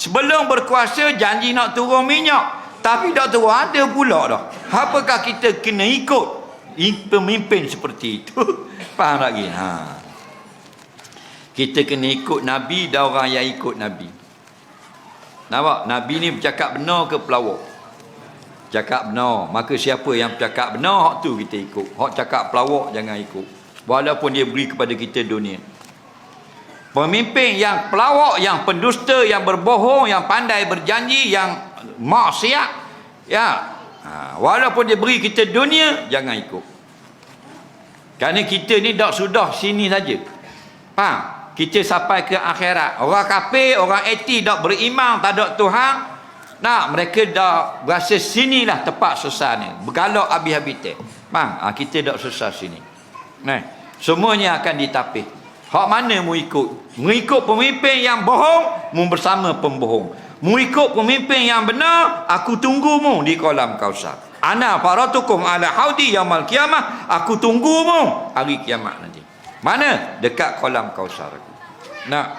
Sebelum berkuasa janji nak turun minyak, tapi tak turun ada pula dah. Apakah kita kena ikut pemimpin seperti itu? Faham lagi? Kita kena ikut Nabi dan orang yang ikut Nabi. Nampak? Nabi ni bercakap benar ke pelawak? Cakap benar. Maka siapa yang bercakap benar, hak tu kita ikut. Hak cakap pelawak jangan ikut. Walaupun dia beri kepada kita dunia. Pemimpin yang pelawak, yang pendusta, yang berbohong, yang pandai berjanji, yang maksiat, ya, walaupun dia beri kita dunia, jangan ikut. Kerana kita ni dah sudah sini saja. Faham? Kita sampai ke akhirat. Orang kafir, orang eti dak beriman, tak ada Tuhan. Nah, mereka dah rasa sinilah tempat susah ni. Bergalak habis-habis. Faham? Kita dak susah sini. Nah, semuanya akan ditapis. Hak mana mu ikut? Mu ikut pemimpin yang bohong, mu bersama pembohong. Mu ikut pemimpin yang benar, aku tunggumu di kolam Kausar. Ana faratukum ala haudi yaumil qiyamah, aku tunggumu hari kiamat nanti. Mana? Dekat kolam Kausar aku. Nah,